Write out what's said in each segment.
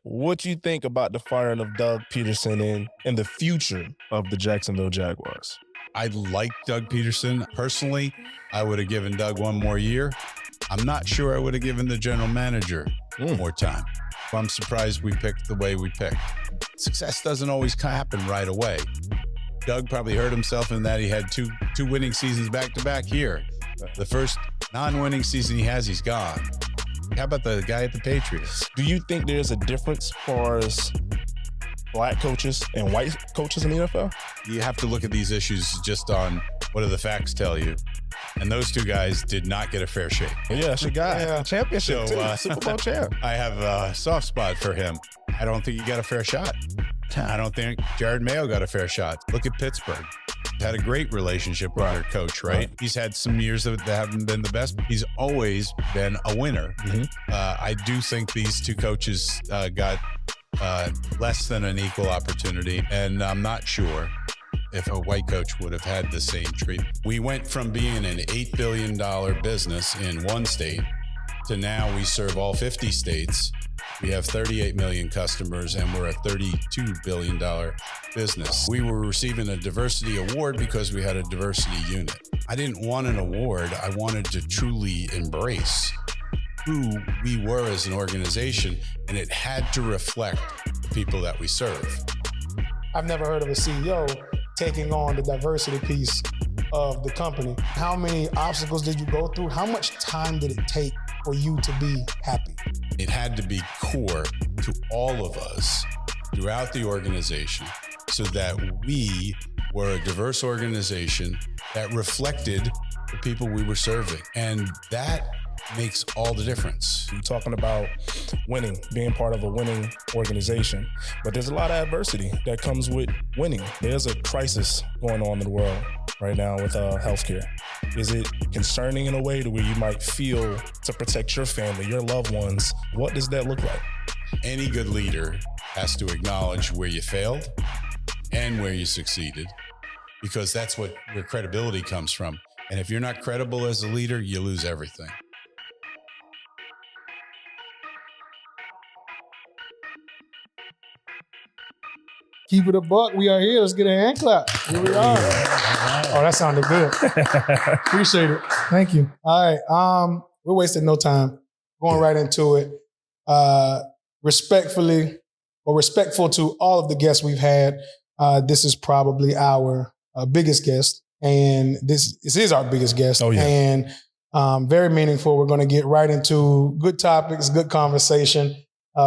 what you think about the firing of Doug Peterson and the future of the Jacksonville Jaguars? I like Doug Peterson. Personally, I would have given Doug one more year. I'm not sure I would have given the general manager more time. I'm surprised we picked the way we picked. Success doesn't always happen right away. Doug probably hurt himself in that he had two winning seasons back-to-back here. The first non-winning season he has, he's gone. How about the guy at the Patriots? Do you think there's a difference as far as black coaches and white coaches in the NFL? You have to look at these issues just on what do the facts tell you. And those two guys did not get a fair shake. Yeah, that's your guy. Yeah. Championship, Super Bowl champ. I have a soft spot for him. I don't think he got a fair shot. I don't think Jared Mayo got a fair shot. Look at Pittsburgh. Had a great relationship with their coach, right? He's had some years that haven't been the best. He's always been a winner. I do think these two coaches got less than an equal opportunity, and I'm not sure if a white coach would have had the same treatment. We went from being an $8 billion business in one state to now we serve all 50 states. We have 38 million customers and we're a $32 billion business. We were receiving a diversity award because we had a diversity unit. I didn't want an award. I wanted to truly embrace who we were as an organization, and it had to reflect the people that we serve. I've never heard of a CEO taking on the diversity piece of the company. How many obstacles did you go through? How much time did it take for you to be happy? It had to be core to all of us throughout the organization so that we were a diverse organization that reflected the people we were serving. And that makes all the difference. You're talking about winning, being part of a winning organization, but there's a lot of adversity that comes with winning. There's a crisis going on in the world right now with healthcare. Is it concerning in a way to where you might feel to protect your family, your loved ones? What does that look like? Any good leader has to acknowledge where you failed and where you succeeded, because that's where credibility comes from. And if you're not credible as a leader, you lose everything. Keep it a buck. We are here. Let's get a hand clap. Here we are. Oh, that sounded good. Appreciate it. Thank you. All right. We're wasting no time. Going right into it. Respectfully, or respectful to all of the guests we've had, this is probably our biggest guest. And this is our biggest guest. Oh, yeah. And very meaningful. We're going to get right into good topics, good conversation.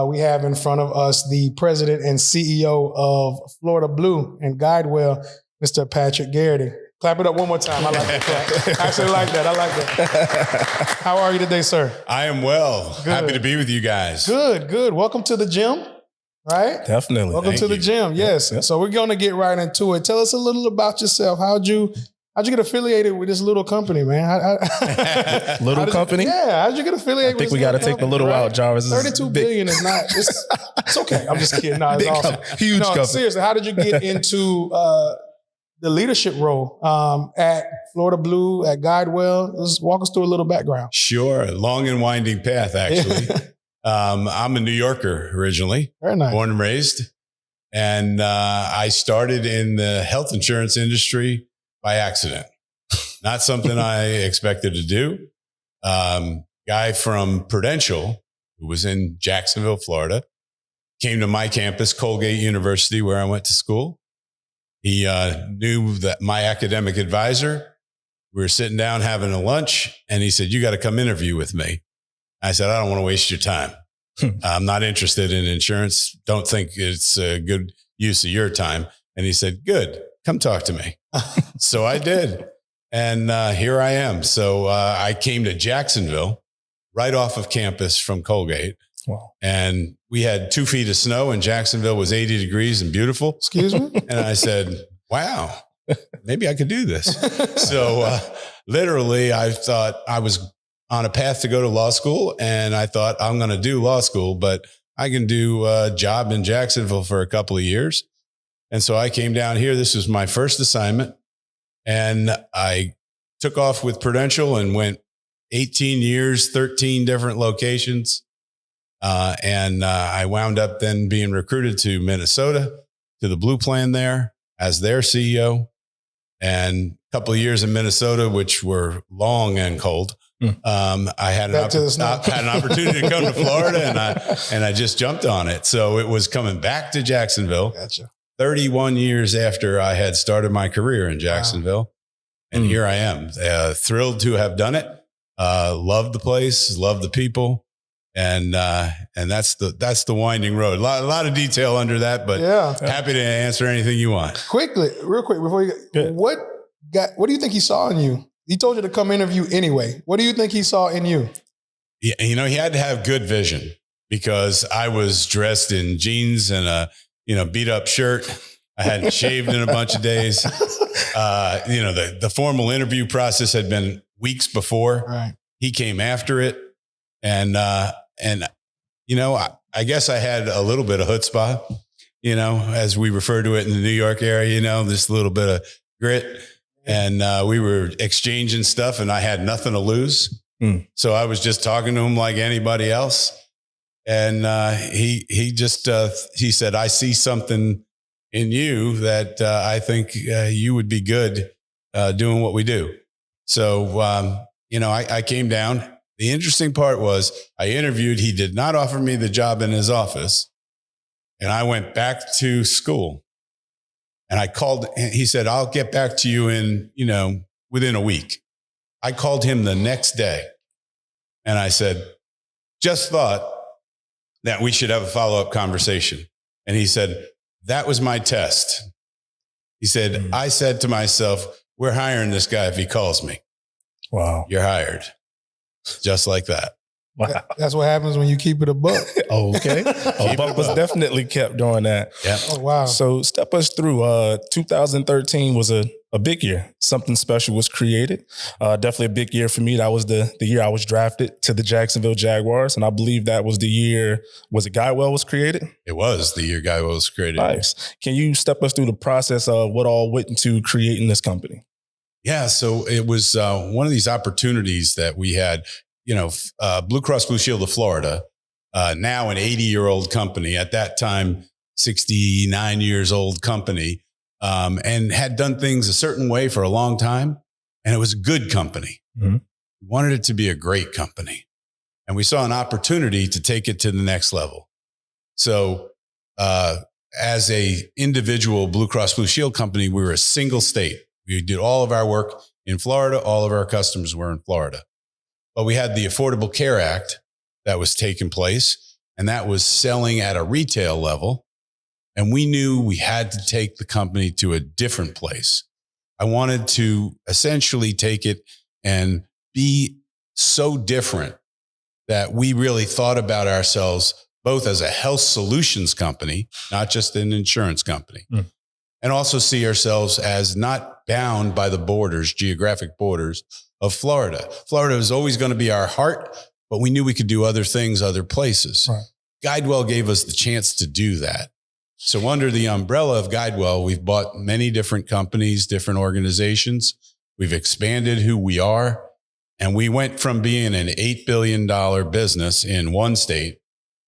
We have in front of us the president and CEO of Florida Blue and GuideWell, Mr. Patrick Geraghty. Clap it up one more time. I like that clap. I actually like that. I like that. How are you today, sir? I am well. Good. Happy to be with you guys. Good. Welcome to the gym, right? Definitely. Welcome to the gym. Yes. Yep. So we're going to get right into it. Tell us a little about yourself. How'd you get affiliated with this little company, man? Little company? Yeah. How'd you get affiliated with this I think we got to take the company, little right? out, Jarvis. This is 32 big. billion is not, it's okay. I'm just kidding. No, it's Big awesome. company. Huge No, company. seriously, how did you get into the leadership role at Florida Blue, at GuideWell? Just walk us through a little background. Sure. Long and winding path, actually. I'm a New Yorker originally. Very nice. Born and raised. And I started in the health insurance industry by accident. Not something I expected to do. Guy from Prudential, who was in Jacksonville, Florida, came to my campus, Colgate University, where I went to school. He knew that my academic advisor, we were sitting down having a lunch, and he said, "You got to come interview with me." I said, "I don't want to waste your time. I'm not interested in insurance. Don't think it's a good use of your time." And he said, "Good, come talk to me." So I did. And here I am. So I came to Jacksonville right off of campus from Colgate. Wow. And we had 2 feet of snow, and Jacksonville was 80 degrees and beautiful. Excuse me? And I said, wow, maybe I could do this. So literally, I thought I was on a path to go to law school, and I thought I'm going to do law school, but I can do a job in Jacksonville for a couple of years. And so I came down here. This was my first assignment, and I took off with Prudential and went 18 years, 13 different locations. And I wound up then being recruited to Minnesota, to the Blue Plan there as their CEO. And a couple of years in Minnesota, which were long and cold. I had an opportunity to come to Florida, and I just jumped on it. So it was coming back to Jacksonville. Gotcha. 31 years after I had started my career in Jacksonville. Wow. And here I am, thrilled to have done it. Love the place, love the people. And that's the winding road. A lot of detail under that, but happy to answer anything you want. Real quick, before you go, what do you think he saw in you? He told you to come interview anyway. What do you think he saw in you? Yeah, he had to have good vision, because I was dressed in jeans and a beat up shirt. I hadn't shaved in a bunch of days. The formal interview process had been weeks before. Right. He came after it. And I guess I had a little bit of chutzpah, as we refer to it in the New York area, this little bit of grit. And we were exchanging stuff, and I had nothing to lose. So I was just talking to him like anybody else. And he said, I see something in you that I think you would be good doing what we do. So, I came down. The interesting part was I interviewed. He did not offer me the job in his office. And I went back to school, and I called. He said, I'll get back to you within a week. I called him the next day, and I said, just thought that we should have a follow-up conversation. And he said, that was my test. He said, I said to myself, we're hiring this guy if he calls me. Wow. You're hired. Just like that. Wow. That's what happens when you keep it a buck. Okay. Buck was definitely kept doing that. Yeah. Oh, wow. So step us through. 2013 was a big year. Something special was created. Definitely a big year for me. That was the year I was drafted to the Jacksonville Jaguars. And I believe that was the year, was it GuideWell was created? It was the year GuideWell was created. Nice. Can you step us through the process of what all went into creating this company? Yeah, so it was one of these opportunities that we had, Blue Cross Blue Shield of Florida, now an 80-year-old company, at that time, 69 years old company, and had done things a certain way for a long time. And it was a good company. Mm-hmm. We wanted it to be a great company. And we saw an opportunity to take it to the next level. So as a individual Blue Cross Blue Shield company, we were a single state. We did all of our work in Florida. All of our customers were in Florida. But we had the Affordable Care Act that was taking place, and that was selling at a retail level. And we knew we had to take the company to a different place. I wanted to essentially take it and be so different that we really thought about ourselves both as a health solutions company, not just an insurance company. And also see ourselves as not bound by the borders, geographic borders of Florida. Florida was always going to be our heart, but we knew we could do other things, other places. Right. GuideWell gave us the chance to do that. So under the umbrella of GuideWell, we've bought many different companies, different organizations. We've expanded who we are. And we went from being an $8 billion business in one state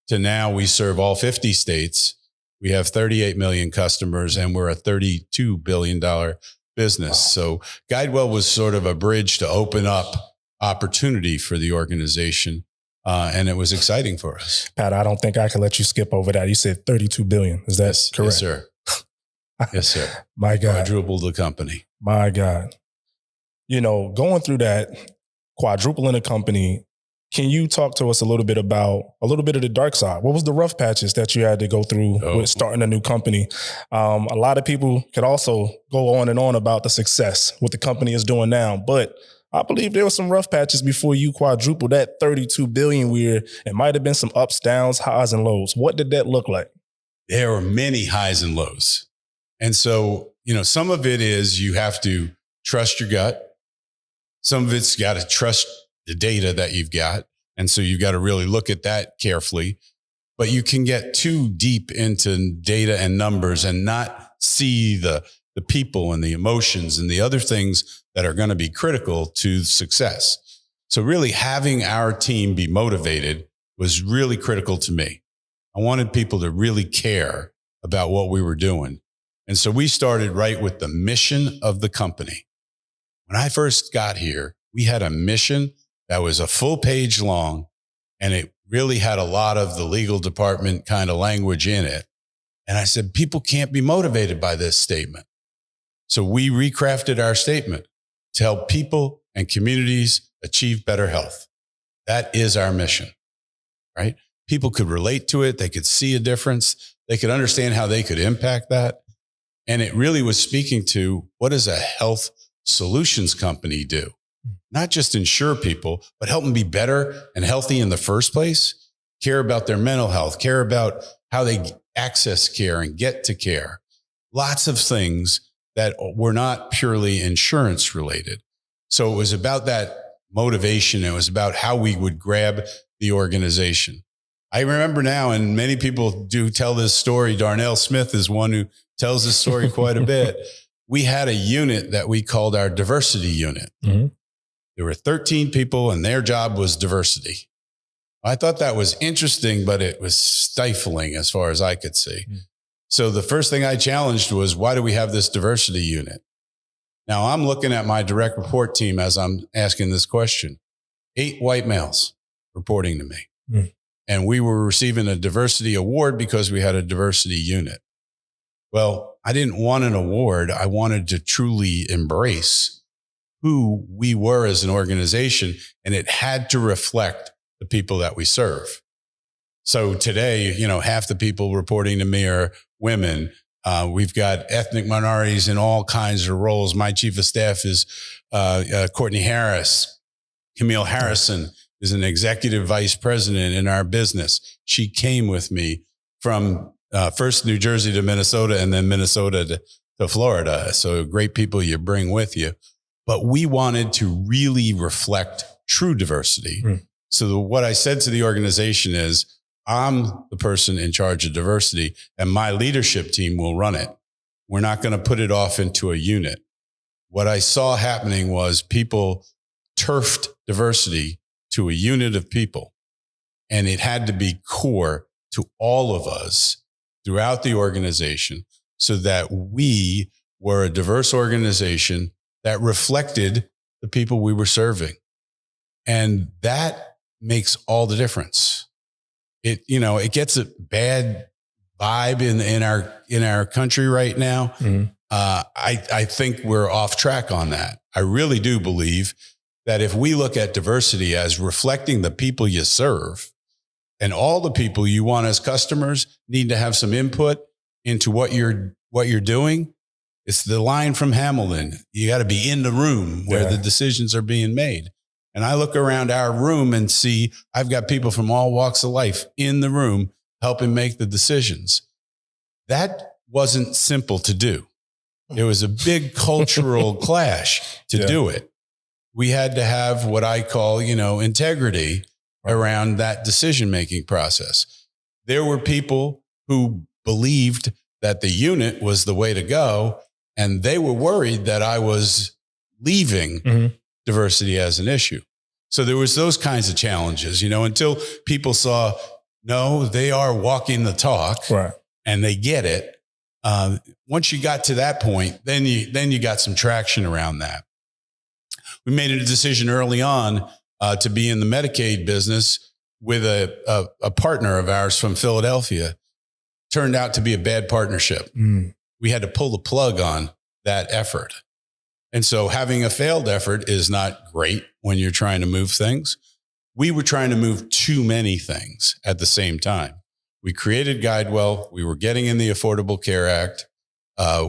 to now we serve all 50 states. We have 38 million customers, and we're a $32 billion business. So GuideWell was sort of a bridge to open up opportunity for the organization. And it was exciting for us. Pat, I don't think I can let you skip over that. You said 32 billion. Is that correct? Yes, sir. Yes, sir. My God. Quadrupled the company. My God. Going through that, quadrupling a company, can you talk to us a little bit of the dark side? What was the rough patches that you had to go through with starting a new company? A lot of people could also go on and on about the success, what the company is doing now. But I believe there were some rough patches before you quadrupled that 32 billion where it might have been some ups, downs, highs, and lows. What did that look like? There were many highs and lows. And so, some of it is you have to trust your gut. Some of it's got to trust the data that you've got. And so you've got to really look at that carefully. But you can get too deep into data and numbers and not see the people and the emotions and the other things that are going to be critical to success. So really having our team be motivated was really critical to me. I wanted people to really care about what we were doing. And so we started right with the mission of the company. When I first got here, we had a mission that was a full page long, and it really had a lot of the legal department kind of language in it. And I said, people can't be motivated by this statement. So we recrafted our statement to help people and communities achieve better health. That is our mission, right? People could relate to it. They could see a difference. They could understand how they could impact that. And it really was speaking to, what does a health solutions company do? Not just insure people, but help them be better and healthy in the first place, care about their mental health, care about how they access care and get to care. Lots of things that were not purely insurance related. So it was about that motivation. It was about how we would grab the organization. I remember now, and many people do tell this story. Darnell Smith is one who tells this story quite a bit. We had a unit that we called our diversity unit. Mm-hmm. There were 13 people and their job was diversity. I thought that was interesting, but it was stifling as far as I could see. Mm-hmm. So the first thing I challenged was, why do we have this diversity unit? Now I'm looking at my direct report team as I'm asking this question. 8 white males reporting to me. Mm-hmm. And we were receiving a diversity award because we had a diversity unit. Well, I didn't want an award. I wanted to truly embrace who we were as an organization, and it had to reflect the people that we serve. So today, half the people reporting to me are women. We've got ethnic minorities in all kinds of roles. My chief of staff is Courtney Harris. Camille Harrison is an executive vice president in our business. She came with me from first New Jersey to Minnesota and then Minnesota to Florida. So great people you bring with you. But we wanted to really reflect true diversity. Mm. So what I said to the organization is, I'm the person in charge of diversity and my leadership team will run it. We're not going to put it off into a unit. What I saw happening was people turfed diversity to a unit of people, and it had to be core to all of us throughout the organization so that we were a diverse organization that reflected the people we were serving. And that makes all the difference. It gets a bad vibe in our country right now. Mm-hmm. I think we're off track on that. I really do believe that if we look at diversity as reflecting the people you serve, and all the people you want as customers need to have some input into what you're doing. It's the line from Hamilton. You got to be in the room where the decisions are being made. And I look around our room and see I've got people from all walks of life in the room helping make the decisions. That wasn't simple to do. It was a big cultural clash to do it. We had to have what I call, integrity around that decision-making process. There were people who believed that the unit was the way to go, and they were worried that I was leaving diversity as an issue. So there was those kinds of challenges, until people saw, no, they are walking the talk, right, and they get it. Once you got to that point, then you got some traction around that. We made a decision early on to be in the Medicaid business with a partner of ours from Philadelphia. Turned out to be a bad partnership. Mm. We had to pull the plug on that effort. And so having a failed effort is not great when you're trying to move things. We were trying to move too many things at the same time. We created GuideWell. We were getting in the Affordable Care Act.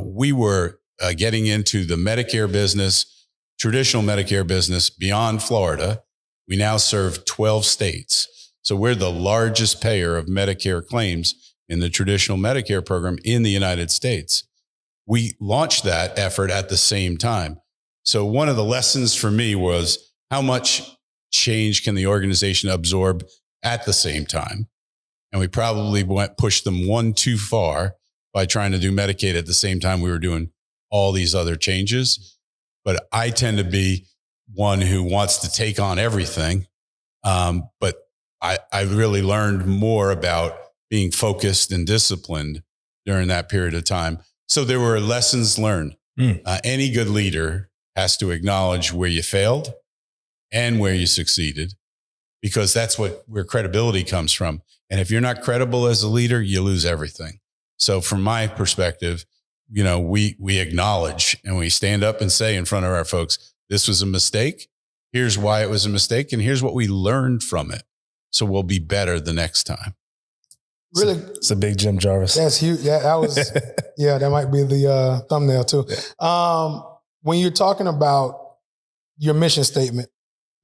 We were getting into the Medicare business, traditional Medicare business beyond Florida. We now serve 12 states. So we're the largest payer of Medicare claims in the traditional Medicare program in the United States. We launched that effort at the same time. So one of the lessons for me was how much change can the organization absorb at the same time? And we probably pushed them one too far by trying to do Medicaid at the same time we were doing all these other changes. But I tend to be one who wants to take on everything. But I really learned more about being focused and disciplined during that period of time. So there were lessons learned. Any good leader has to acknowledge where you failed and where you succeeded, because that's where credibility comes from. And if you're not credible as a leader, you lose everything. So from my perspective, we acknowledge and we stand up and say in front of our folks, this was a mistake. Here's why it was a mistake. And here's what we learned from it. So we'll be better the next time. Really, it's a big Jim Jarvis. That's huge. Yeah, that was. Yeah, that might be the thumbnail too. When you're talking about your mission statement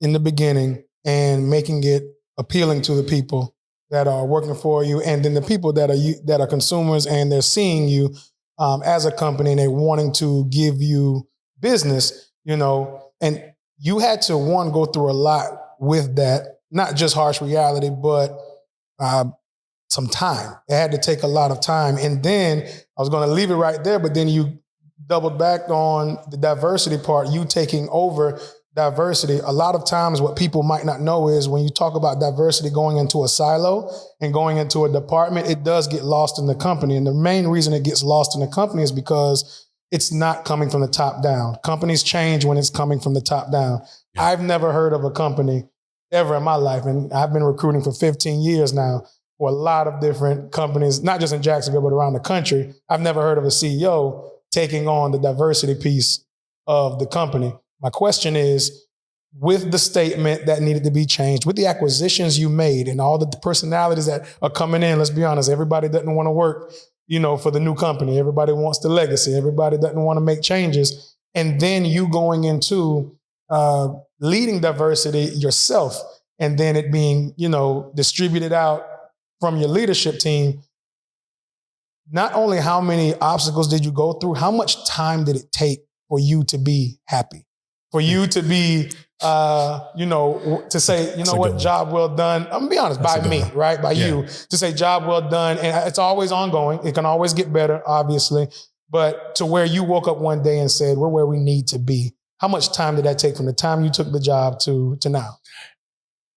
in the beginning and making it appealing to the people that are working for you, and then the people that are consumers and they're seeing you as a company and they're wanting to give you business, and you had to go through a lot with that. Not just harsh reality, but some time. It had to take a lot of time. And then I was going to leave it right there, but then you doubled back on the diversity part, you taking over diversity. A lot of times what people might not know is when you talk about diversity going into a silo and going into a department, it does get lost in the company. And the main reason it gets lost in the company is because it's not coming from the top down. Companies change when it's coming from the top down. Yeah. I've never heard of a company ever in my life, and I've been recruiting for 15 years now for a lot of different companies, not just in Jacksonville, but around the country. I've never heard of a CEO taking on the diversity piece of the company. My question is, with the statement that needed to be changed, with the acquisitions you made and all the personalities that are coming in, let's be honest, everybody doesn't want to work, for the new company. Everybody wants the legacy. Everybody doesn't want to make changes. And then you going into leading diversity yourself, and then it being, distributed out from your leadership team. Not only how many obstacles did you go through, how much time did it take for you to be happy? For you to be, to say, what, job well done. I'm gonna be honest, by me, right? By you, to say job well done. And it's always ongoing. It can always get better, obviously. But to where you woke up one day and said, we're where we need to be. How much time did that take from the time you took the job to now?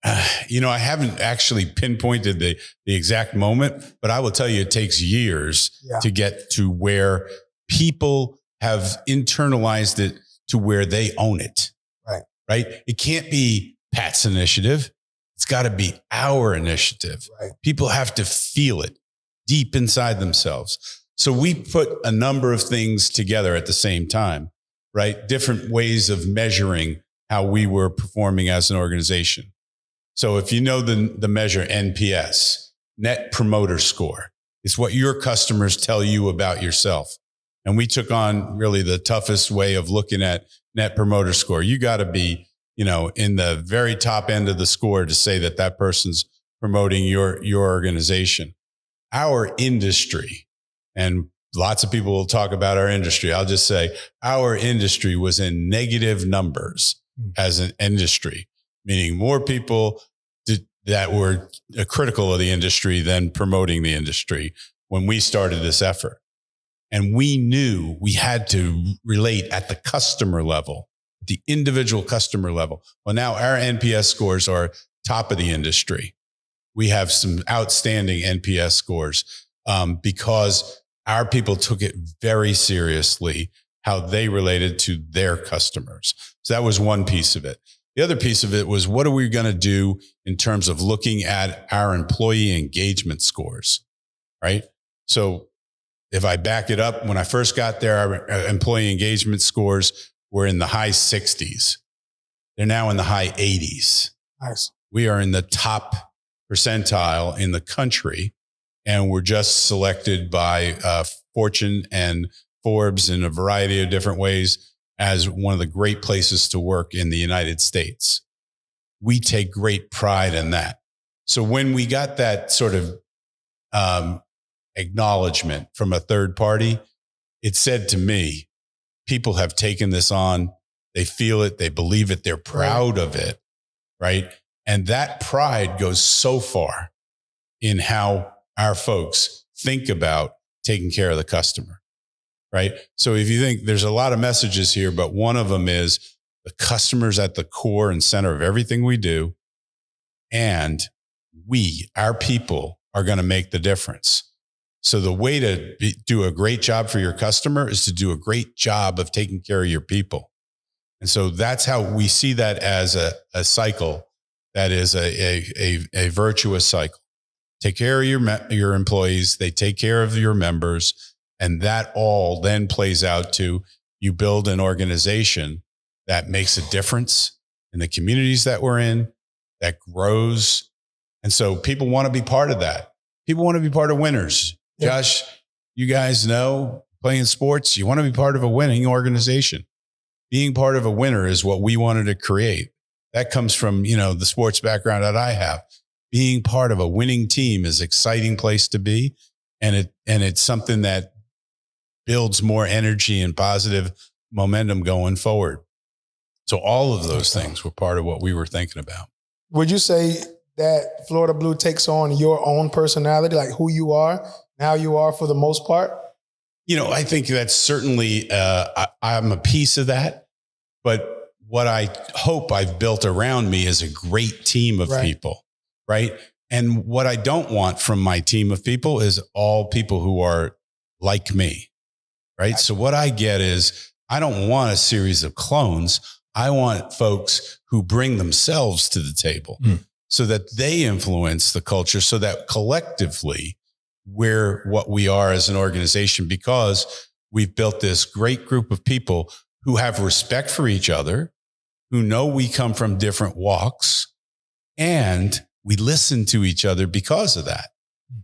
I haven't actually pinpointed the exact moment, but I will tell you it takes years to get to where people have internalized it to where they own it. Right. It can't be Pat's initiative. It's got to be our initiative. Right. People have to feel it deep inside themselves. So we put a number of things together at the same time, right? Different ways of measuring how we were performing as an organization. So if you know the measure NPS, Net Promoter Score, it's what your customers tell you about yourself. And we took on really the toughest way of looking at Net Promoter Score. You got to be, in the very top end of the score to say that person's promoting your organization. Our industry, and lots of people will talk about our industry. I'll just say our industry was in negative numbers as an industry, meaning more people that were critical of the industry than promoting the industry when we started this effort. And we knew we had to relate at the customer level, the individual customer level. Well, now our NPS scores are top of the industry. We have some outstanding NPS scores because our people took it very seriously, how they related to their customers. So that was one piece of it. The other piece of it was, what are we going to do in terms of looking at our employee engagement scores, right? So if I back it up, when I first got there, our employee engagement scores were in the high 60s. They're now in the high 80s. Nice. We are in the top percentile in the country, and we're just selected by Fortune and Forbes in a variety of different ways as one of the great places to work in the United States. We take great pride in that. So when we got that sort of acknowledgement from a third party, it said to me, people have taken this on. They feel it. They believe it. They're proud of it. Right. And that pride goes so far in how our folks think about taking care of the customer. Right. So if you think there's a lot of messages here, but one of them is the customer's at the core and center of everything we do. And our people are going to make the difference. So the way to do a great job for your customer is to do a great job of taking care of your people. And so that's how we see that as a cycle that is a virtuous cycle. Take care of your employees. They take care of your members. And that all then plays out to you build an organization that makes a difference in the communities that we're in, that grows. And so people want to be part of that. People want to be part of winners. Yeah. Josh, you guys know, playing sports, you want to be part of a winning organization. Being part of a winner is what we wanted to create. That comes from, the sports background that I have. Being part of a winning team is an exciting place to be. And it's something that builds more energy and positive momentum going forward. So all of those things were part of what we were thinking about. Would you say that Florida Blue takes on your own personality, like who you are, how you are for the most part? I think that's certainly, I'm a piece of that. But what I hope I've built around me is a great team of people, right? And what I don't want from my team of people is all people who are like me, right? So what I get is I don't want a series of clones. I want folks who bring themselves to the table so that they influence the culture, so that collectively we're what we are as an organization, because we've built this great group of people who have respect for each other, who know we come from different walks, and we listen to each other because of that.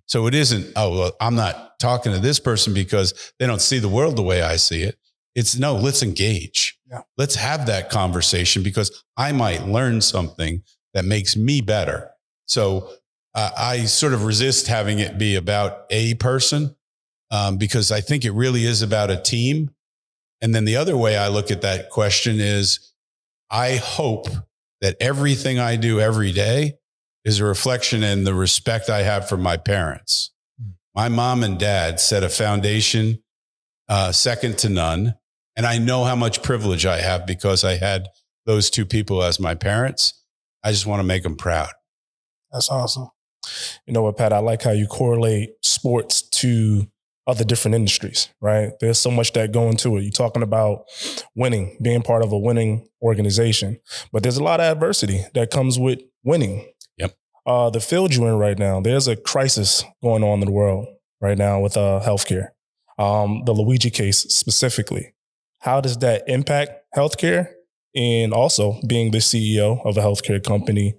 So it isn't, I'm not talking to this person because they don't see the world the way I see it. It's no, let's engage. Yeah. Let's have that conversation because I might learn something that makes me better. So I sort of resist having it be about a person because I think it really is about a team. And then the other way I look at that question is I hope that everything I do every day is a reflection in the respect I have for my parents. My mom and dad set a foundation second to none. And I know how much privilege I have because I had those two people as my parents. I just want to make them proud. That's awesome. You know what, Pat, I like how you correlate sports to other different industries, right? There's so much that go into it. You're talking about winning, being part of a winning organization, but there's a lot of adversity that comes with winning. Yep. The field you're in right now, there's a crisis going on in the world right now with healthcare. The Luigi case specifically. How does that impact healthcare? And also being the CEO of a healthcare company,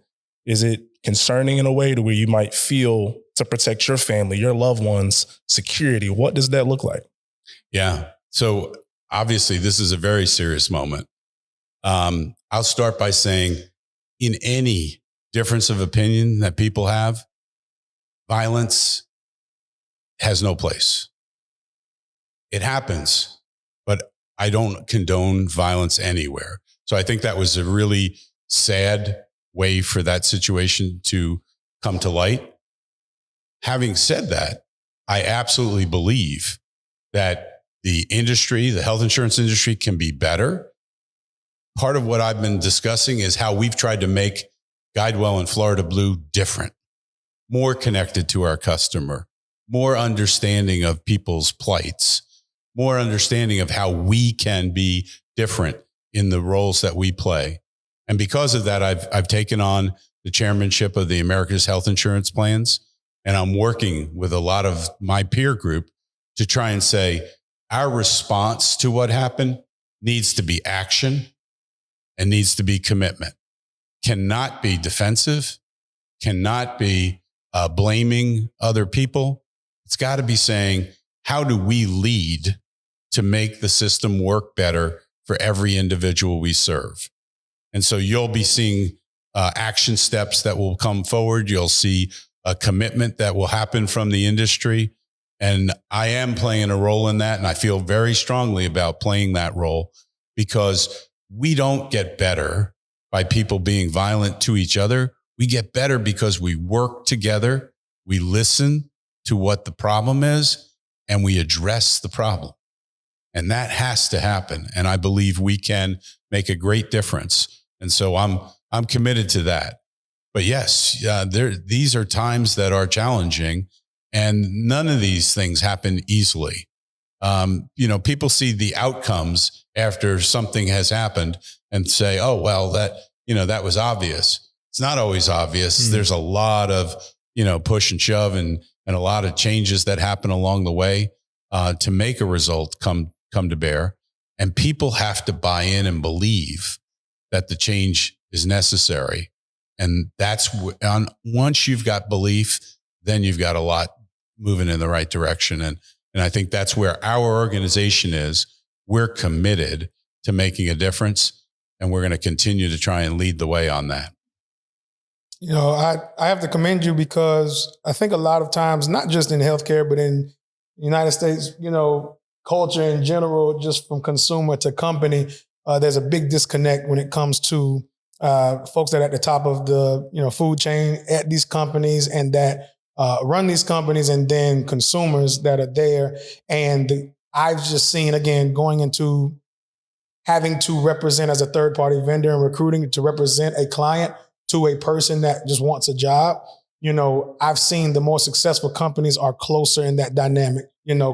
is it concerning in a way to where you might feel to protect your family, your loved ones' security? What does that look like? Yeah. So obviously this is a very serious moment. I'll start by saying in any difference of opinion that people have, violence has no place. It happens, but I don't condone violence anywhere. So I think that was a really sad way for that situation to come to light. Having said that, I absolutely believe that the industry, the health insurance industry, can be better. Part of what I've been discussing is how we've tried to make GuideWell and Florida Blue different, more connected to our customer, more understanding of people's plights, more understanding of how we can be different in the roles that we play. And because of that, I've taken on the chairmanship of the America's Health Insurance Plans. And I'm working with a lot of my peer group to try and say our response to what happened needs to be action and needs to be commitment. Cannot be defensive, cannot be blaming other people. It's got to be saying, how do we lead to make the system work better for every individual we serve? And so you'll be seeing action steps that will come forward. You'll see a commitment that will happen from the industry. And I am playing a role in that. And I feel very strongly about playing that role because we don't get better by people being violent to each other. We get better because we work together. We listen to what the problem is and we address the problem. And that has to happen. And I believe we can make a great difference. And so I'm committed to that. But yes, these are times that are challenging, and none of these things happen easily. People see the outcomes after something has happened and say, oh, well, that was obvious. It's not always obvious. There's a lot of, push and shove and a lot of changes that happen along the way to make a result come to bear. And people have to buy in and believe that the change is necessary. And that's once you've got belief, then you've got a lot moving in the right direction. And I think that's where our organization is. We're committed to making a difference, and we're going to continue to try and lead the way on that. I have to commend you, because I think a lot of times, not just in healthcare, but in the United States, culture in general, just from consumer to company, there's a big disconnect when it comes to folks that are at the top of the food chain at these companies and that run these companies, and then consumers that are there. And I've just seen, again, going into having to represent as a third-party vendor and recruiting to represent a client to a person that just wants a job. I've seen the more successful companies are closer in that dynamic,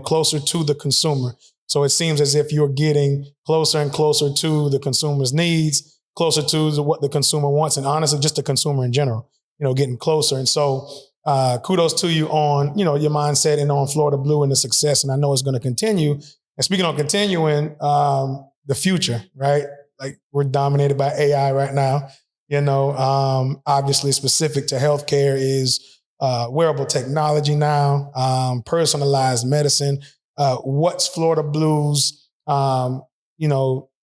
closer to the consumer. So it seems as if you're getting closer and closer to the consumer's needs, closer to what the consumer wants, and honestly, just the consumer in general, getting closer. And so kudos to you on, your mindset and on Florida Blue and the success. And I know it's going to continue. And speaking on continuing, the future, right? Like, we're dominated by AI right now. Obviously specific to healthcare is wearable technology now, personalized medicine. What's Florida Blue's,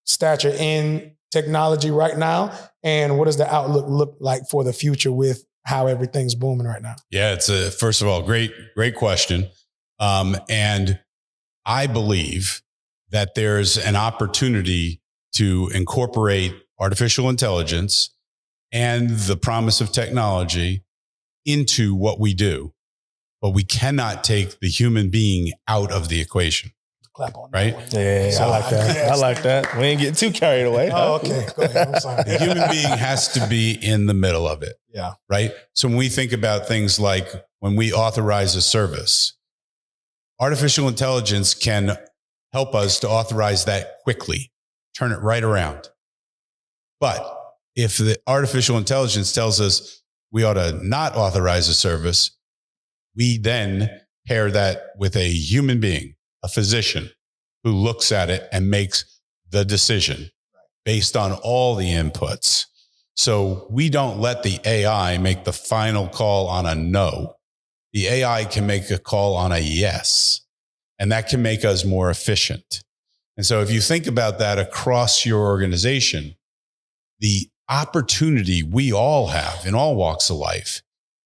stature in technology right now? And what does the outlook look like for the future with how everything's booming right now? Yeah, it's first of all, great question. And I believe that there's an opportunity to incorporate artificial intelligence and the promise of technology into what we do, but we cannot take the human being out of the equation. Clap on right? Yeah, So, I like that. I like that. We ain't getting too carried away. Oh, okay. Go ahead. I'm sorry. The human being has to be in the middle of it. Yeah. Right. So when we think about things like when we authorize a service, artificial intelligence can help us to authorize that quickly, turn it right around. But if the artificial intelligence tells us we ought to not authorize a service, we then pair that with a human being, a physician, who looks at it and makes the decision based on all the inputs. So we don't let the AI make the final call on a no. The AI can make a call on a yes, and that can make us more efficient. And so if you think about that across your organization, the opportunity we all have in all walks of life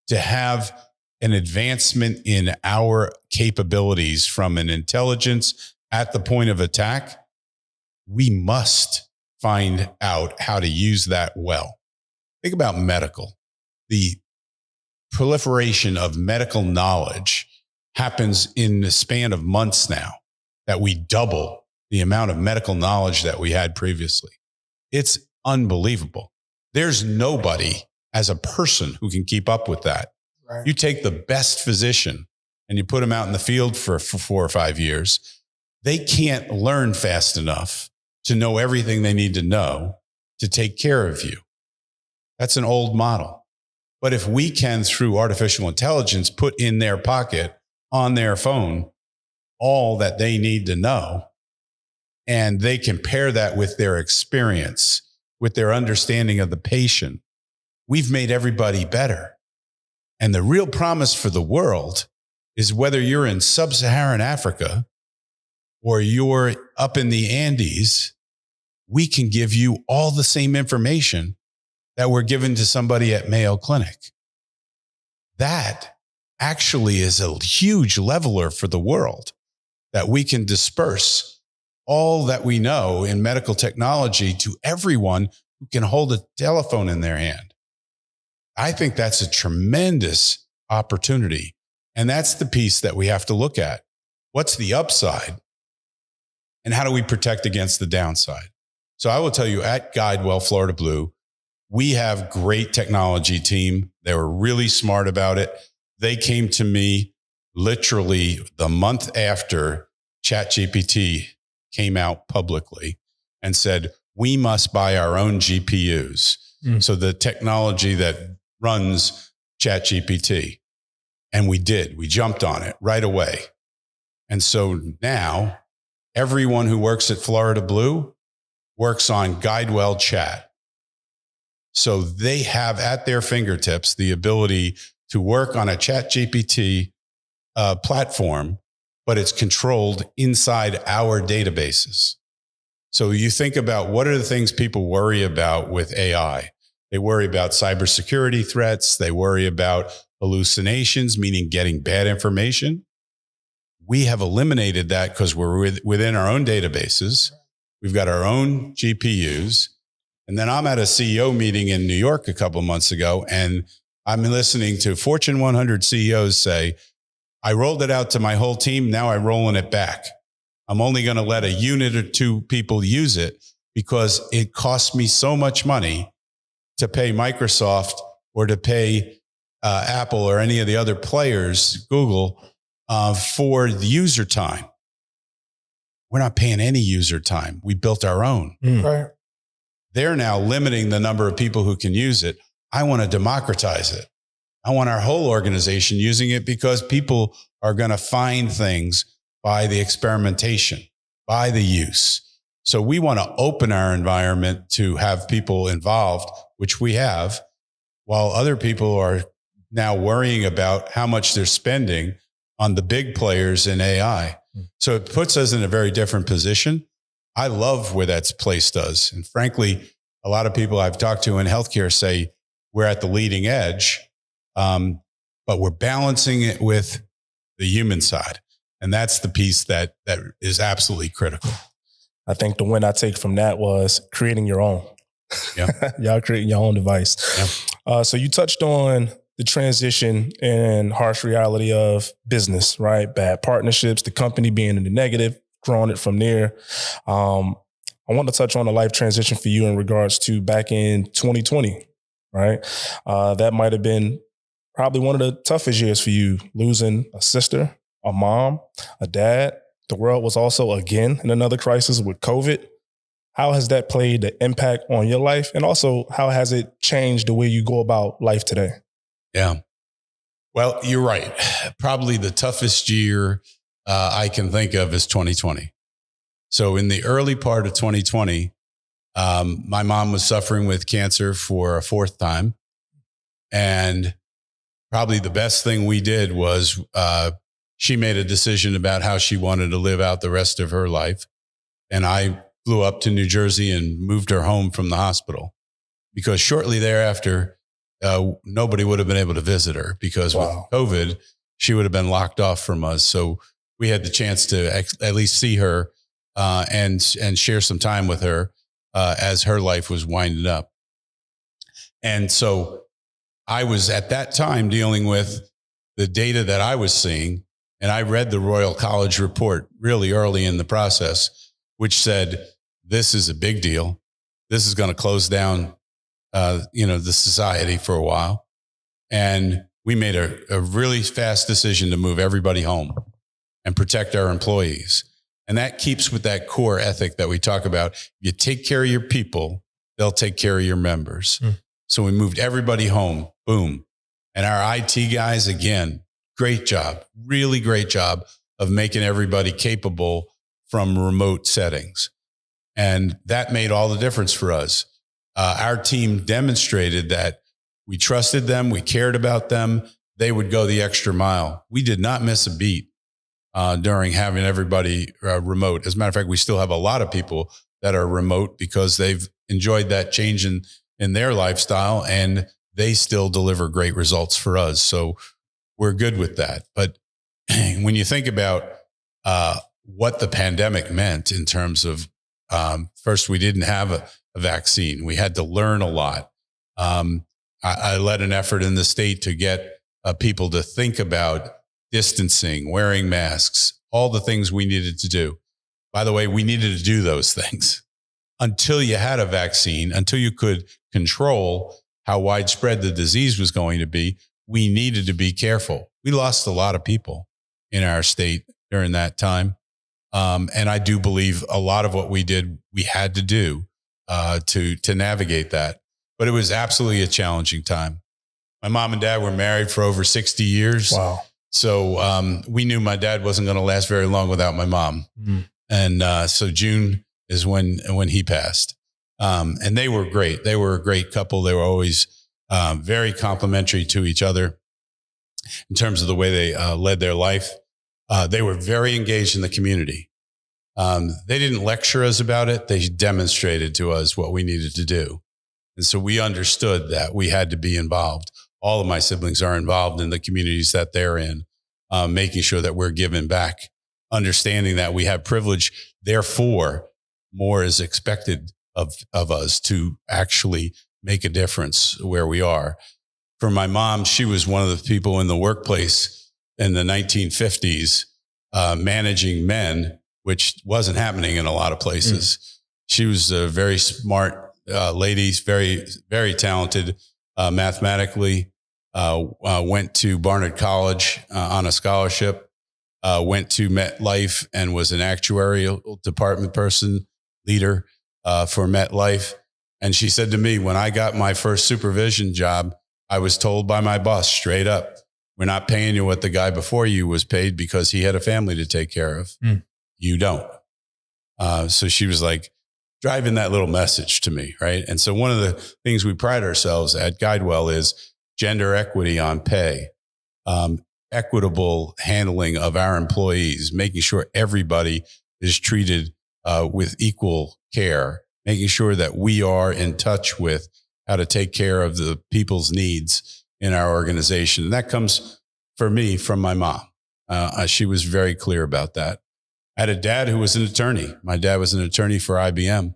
to have an advancement in our capabilities from an intelligence at the point of attack, we must find out how to use that well. Think about medical. The proliferation of medical knowledge happens in the span of months now, that we double the amount of medical knowledge that we had previously. It's unbelievable. There's nobody as a person who can keep up with that. Right. You take the best physician and you put them out in the field for 4 or 5 years. They can't learn fast enough to know everything they need to know to take care of you. That's an old model. But if we can, through artificial intelligence, put in their pocket on their phone all that they need to know, and they can pair that with their experience, with their understanding of the patient, we've made everybody better. And the real promise for the world is whether you're in sub-Saharan Africa or you're up in the Andes, we can give you all the same information that we're given to somebody at Mayo Clinic. That actually is a huge leveler for the world, that we can disperse all that we know in medical technology to everyone who can hold a telephone in their hand. I think that's a tremendous opportunity. And that's the piece that we have to look at. What's the upside? And how do we protect against the downside? So I will tell you, at GuideWell Florida Blue, We have great technology team. They were really smart about it. They came to me literally the month after ChatGPT came out publicly and said, we must buy our own GPUs. So the technology that runs ChatGPT. And we did. We jumped on it right away. And so now everyone who works at Florida Blue works on GuideWell Chat. So they have at their fingertips the ability to work on a ChatGPT platform, but it's controlled inside our databases. So you think about what are the things people worry about with AI? They worry about cybersecurity threats. They worry about hallucinations, meaning getting bad information. We have eliminated that because we're within our own databases. We've got our own GPUs. And then I'm at a CEO meeting in New York a couple of months ago, and I'm listening to Fortune 100 CEOs say, I rolled it out to my whole team. Now I'm rolling it back. I'm only going to let a unit or two people use it because it costs me so much money to pay Microsoft or to pay Apple or any of the other players, Google, for the user time. We're not paying any user time. We built our own. Right. They're now limiting the number of people who can use it. I want to democratize it. I want our whole organization using it because people are going to find things by the experimentation, by the use. So we want to open our environment to have people involved, which we have, while other people are now worrying about how much they're spending on the big players in AI. So it puts us in a very different position. I love where that's placed us. And frankly, a lot of people I've talked to in healthcare say we're at the leading edge, but we're balancing it with the human side. And that's the piece that is absolutely critical. I think the win I take from that was creating your own. Yeah. Y'all creating your own device. Yeah. So you touched on the transition and harsh reality of business, right? Bad partnerships, the company being in the negative, growing it from there. I want to touch on a life transition for you in regards to back in 2020, right? That might have been probably one of the toughest years for you, losing a sister, a mom, a dad. The world was also, again, in another crisis with COVID. How has that played the impact on your life? And also, how has it changed the way you go about life today? Yeah. Well, you're right. Probably the toughest year I can think of is 2020. So in the early part of 2020, my mom was suffering with cancer for a fourth time. And probably the best thing we did was she made a decision about how she wanted to live out the rest of her life. And I flew up to New Jersey and moved her home from the hospital because shortly thereafter, nobody would have been able to visit her because with COVID, she would have been locked off from us. So we had the chance to at least see her and share some time with her as her life was winding up. And so I was at that time dealing with the data that I was seeing. And I read the Royal College report really early in the process, which said, this is a big deal. This is going to close down, the society for a while. And we made a really fast decision to move everybody home and protect our employees. And that keeps with that core ethic that we talk about. If you take care of your people, they'll take care of your members. So we moved everybody home, boom. And our IT guys, again, great job, really great job of making everybody capable from remote settings. And that made all the difference for us. Our team demonstrated that we trusted them, we cared about them, they would go the extra mile. We did not miss a beat during having everybody remote. As a matter of fact, we still have a lot of people that are remote because they've enjoyed that change in their lifestyle and they still deliver great results for us. So we're good with that. But when you think about what the pandemic meant in terms of, first, we didn't have a vaccine. We had to learn a lot. I led an effort in the state to get people to think about distancing, wearing masks, all the things we needed to do. By the way, we needed to do those things until you had a vaccine, until you could control how widespread the disease was going to be, we needed to be careful. We lost a lot of people in our state during that time. And I do believe a lot of what we did, we had to do to navigate that. But it was absolutely a challenging time. My mom and dad were married for over 60 years. Wow. So we knew my dad wasn't going to last very long without my mom. And so June is when he passed. And they were great. They were a great couple. They were always very complimentary to each other in terms of the way they led their life. They were very engaged in the community. They didn't lecture us about it. They demonstrated to us what we needed to do. And so we understood that we had to be involved. All of my siblings are involved in the communities that they're in, making sure that we're giving back, understanding that we have privilege. Therefore, more is expected of us to actually make a difference where we are. For my mom, she was one of the people in the workplace in the 1950s, managing men, which wasn't happening in a lot of places. She was a very smart lady, very, very talented mathematically, went to Barnard College on a scholarship, went to MetLife and was an actuarial department person, leader for MetLife. And she said to me, when I got my first supervision job, I was told by my boss straight up, we're not paying you what the guy before you was paid because he had a family to take care of. You don't. So she was like driving that little message to me, right? And so one of the things we pride ourselves at GuideWell is gender equity on pay, equitable handling of our employees, making sure everybody is treated with equal care, making sure that we are in touch with how to take care of the people's needs in our organization. And that comes for me from my mom. She was very clear about that. I had a dad who was an attorney. My dad was an attorney for IBM.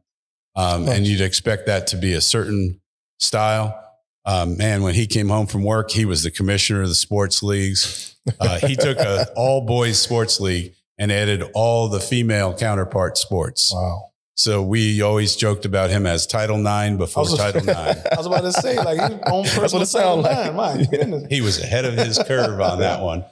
And you'd expect that to be a certain style. Man, when he came home from work, he was the commissioner of the sports leagues. He took an all boys sports league and added all the female counterpart sports. Wow. So we always joked about him as Title IX before Title IX. I was about to say, like, his own personal Title IX. My goodness. He was ahead of his curve on that one.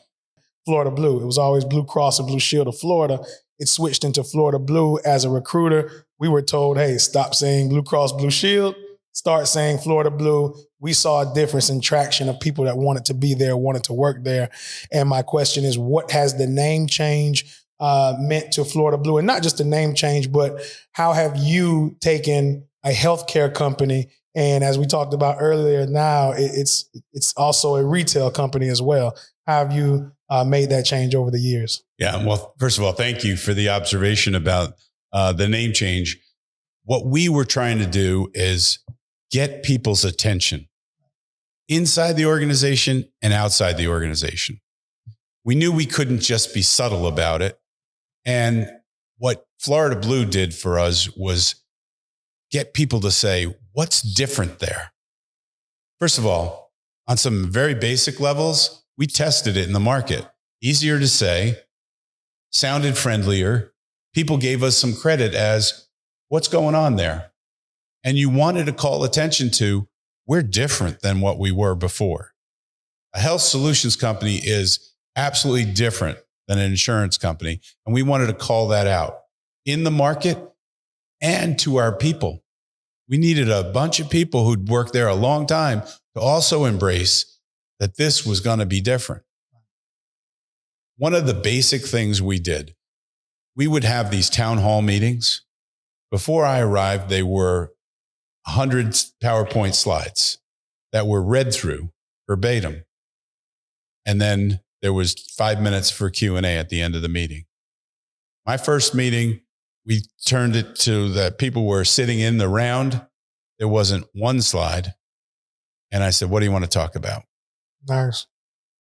Florida Blue. It was always Blue Cross and Blue Shield of Florida. It switched into Florida Blue. As a recruiter, we were told, hey, stop saying Blue Cross Blue Shield, start saying Florida Blue. We saw a difference in traction of people that wanted to be there, wanted to work there. And my question is, what has the name change meant to Florida Blue? And not just the name change, but how have you taken a healthcare company, and as we talked about earlier, now it's also a retail company as well. How have you made that change over the years? Yeah, well, first of all, thank you for the observation about the name change. What we were trying to do is get people's attention inside the organization and outside the organization. We knew we couldn't just be subtle about it. And what Florida Blue did for us was get people to say, what's different there? First of all, on some very basic levels, we tested it in the market. Easier to say, sounded friendlier. People gave us some credit as what's going on there. And you wanted to call attention to, we're different than what we were before. A health solutions company is absolutely different than an insurance company. And we wanted to call that out in the market and to our people. We needed a bunch of people who'd worked there a long time to also embrace that this was going to be different. One of the basic things we did, we would have these town hall meetings. Before I arrived, they were 100 PowerPoint slides that were read through verbatim. And then there was 5 minutes for Q&A at the end of the meeting. My first meeting, we turned it to that people were sitting in the round. There wasn't one slide. And I said, what do you want to talk about? Nice.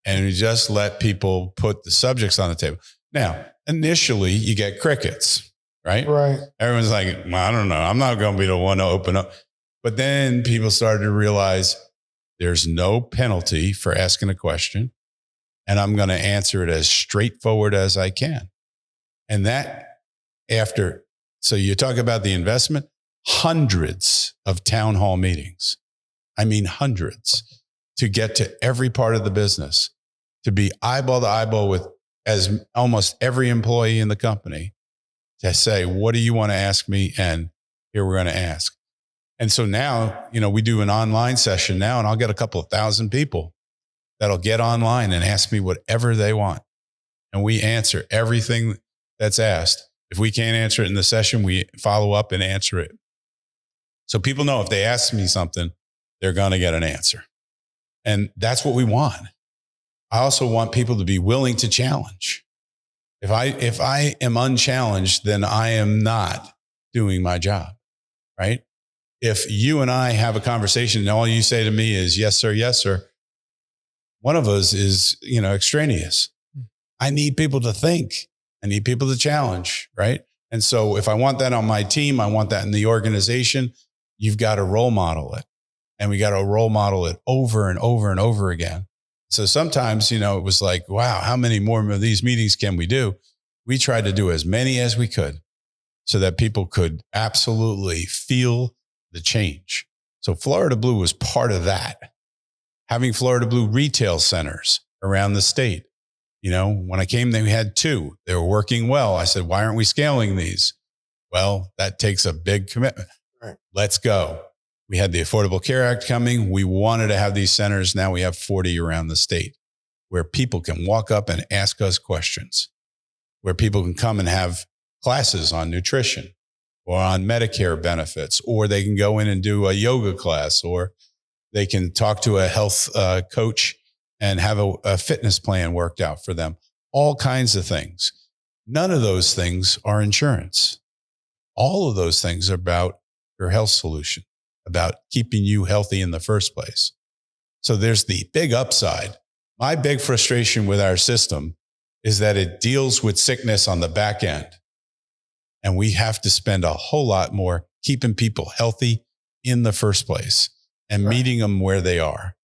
And we just let people put the subjects on the table. Now, initially, you get crickets, right? Right. Everyone's like, well, I don't know. I'm not going to be the one to open up. But then people started to realize there's no penalty for asking a question. And I'm going to answer it as straightforward as I can. And that after, so you talk about the investment, hundreds of town hall meetings. I mean, hundreds, to get to every part of the business, to be eyeball to eyeball with as almost every employee in the company, to say, what do you want to ask me? And here we're going to ask. And so now, we do an online session now, and I'll get a couple of thousand people that'll get online and ask me whatever they want. And we answer everything that's asked. If we can't answer it in the session, we follow up and answer it. So people know if they ask me something, they're going to get an answer. And that's what we want. I also want people to be willing to challenge. If I am unchallenged, then I am not doing my job, right? If you and I have a conversation and all you say to me is, yes, sir, one of us is, extraneous. I need people to think. I need people to challenge, right? And so if I want that on my team, I want that in the organization, you've got to role model it. And we got to role model it over and over and over again. So sometimes, it was like, wow, how many more of these meetings can we do? We tried to do as many as we could so that people could absolutely feel the change. So Florida Blue was part of that. Having Florida Blue retail centers around the state. When I came, we had 2. They were working well. I said, why aren't we scaling these? Well, that takes a big commitment. Right. Let's go. We had the Affordable Care Act coming. We wanted to have these centers. Now we have 40 around the state where people can walk up and ask us questions, where people can come and have classes on nutrition or on Medicare benefits, or they can go in and do a yoga class, or they can talk to a health coach and have a fitness plan worked out for them. All kinds of things. None of those things are insurance. All of those things are about your health solution, about keeping you healthy in the first place. So there's the big upside. My big frustration with our system is that it deals with sickness on the back end. And we have to spend a whole lot more keeping people healthy in the first place and meeting them where they are.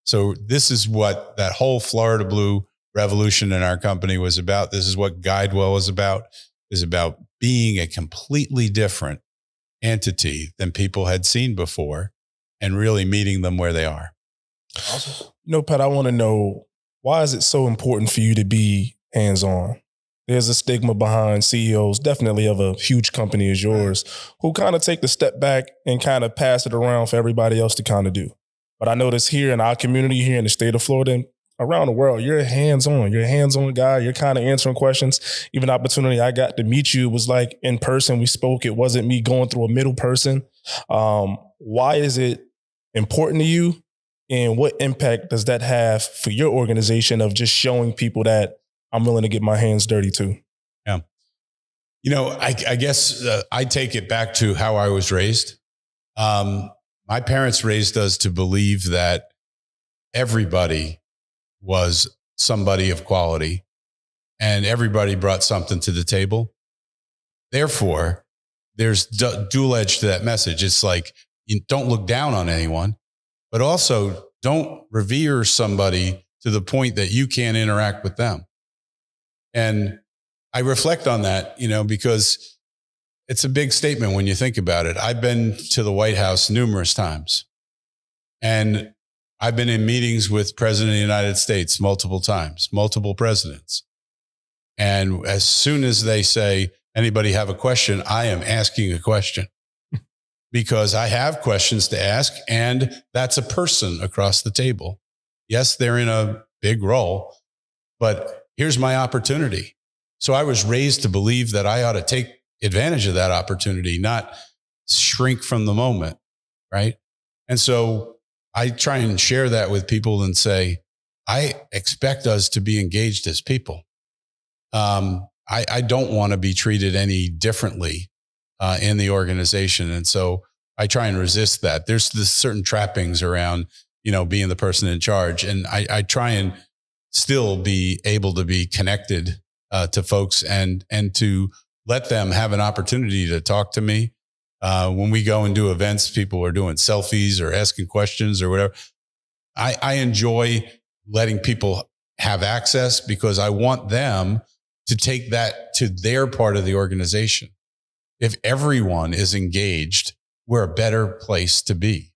So this is what that whole Florida Blue revolution in our company was about. This is what GuideWell is about being a completely different entity than people had seen before and really meeting them where they are. Awesome. Pat, I want to know, why is it so important for you to be hands-on? There's a stigma behind CEOs, definitely of a huge company as yours, who kind of take the step back and kind of pass it around for everybody else to kind of do. But I notice here in our community, here in the state of Florida, and around the world, you're hands-on. You're a hands-on guy. You're kind of answering questions. Even the opportunity I got to meet you was like in person. We spoke. It wasn't me going through a middle person. Why is it important to you? And what impact does that have for your organization of just showing people that I'm willing to get my hands dirty too? Yeah. I guess I take it back to how I was raised. My parents raised us to believe that everybody was somebody of quality and everybody brought something to the table. Therefore, there's dual edge to that message. It's like, you don't look down on anyone, but also don't revere somebody to the point that you can't interact with them. And I reflect on that, because it's a big statement when you think about it. I've been to the White House numerous times, and I've been in meetings with President of the United States multiple times, multiple presidents. And as soon as they say, anybody have a question, I am asking a question because I have questions to ask, and that's a person across the table. Yes, they're in a big role, but here's my opportunity. So I was raised to believe that I ought to take advantage of that opportunity, not shrink from the moment, right? And so I try and share that with people and say, I expect us to be engaged as people. I don't want to be treated any differently in the organization. And so I try and resist that. There's this certain trappings around, being the person in charge. And I try and still be able to be connected to folks and to let them have an opportunity to talk to me. When we go and do events, people are doing selfies or asking questions or whatever. I enjoy letting people have access because I want them to take that to their part of the organization. If everyone is engaged we're a better place to be.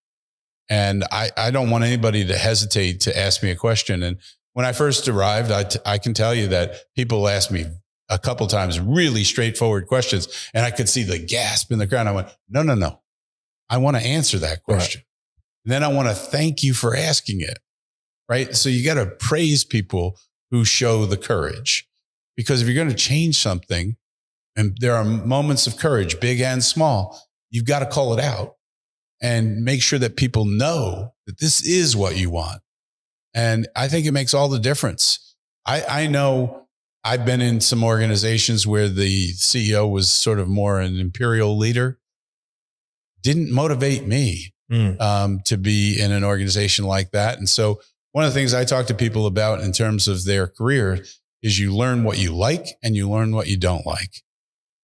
And I don't want anybody to hesitate to ask me a question. And when I first arrived, I can tell you that people asked me a couple times really straightforward questions, and I could see the gasp in the crowd. I went, no. I want to answer that question. Right. And then I want to thank you for asking it. Right. So you got to praise people who show the courage, because if you're going to change something, and there are moments of courage, big and small, you've got to call it out and make sure that people know that this is what you want. And I think it makes all the difference. I know I've been in some organizations where the CEO was sort of more an imperial leader. Didn't motivate me to be in an organization like that. And so one of the things I talk to people about in terms of their career is you learn what you like and you learn what you don't like.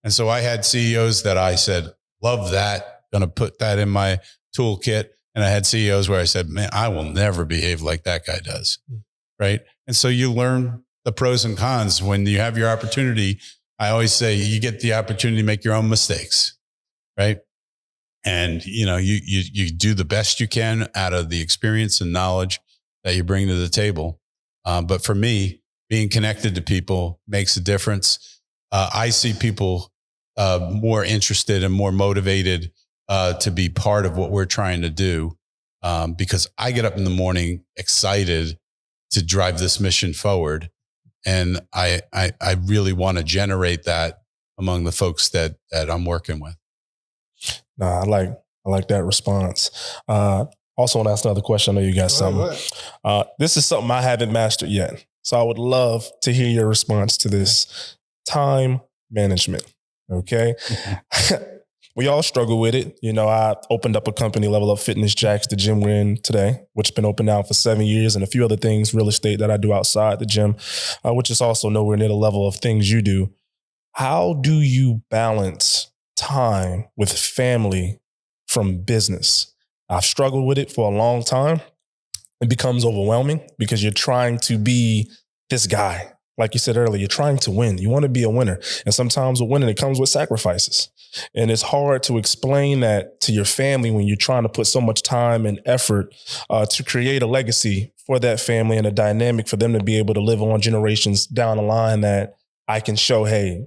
And so I had CEOs that I said, love that, going to put that in my toolkit. And I had CEOs where I said, man, I will never behave like that guy does. Right. And so you learn the pros and cons. When you have your opportunity, I always say you get the opportunity to make your own mistakes. Right. And, you do the best you can out of the experience and knowledge that you bring to the table. But for me, being connected to people makes a difference. I see people more interested and more motivated to be part of what we're trying to do, because I get up in the morning excited to drive this mission forward. And I really want to generate that among the folks that I'm working with. No, I like that response. Also want to ask another question. I know you got something. This is something I haven't mastered yet. So I would love to hear your response to this. Time management. Okay. We all struggle with it. I opened up a company, Level Up Fitness Jacks, the gym we're in today, which has been open now for 7 years, and a few other things, real estate that I do outside the gym, which is also nowhere near the level of things you do. How do you balance time with family from business? I've struggled with it for a long time. It becomes overwhelming because you're trying to be this guy. Like you said earlier, you're trying to win. You want to be a winner. And sometimes with winning, it comes with sacrifices. And it's hard to explain that to your family when you're trying to put so much time and effort to create a legacy for that family and a dynamic for them to be able to live on generations down the line, that I can show, hey,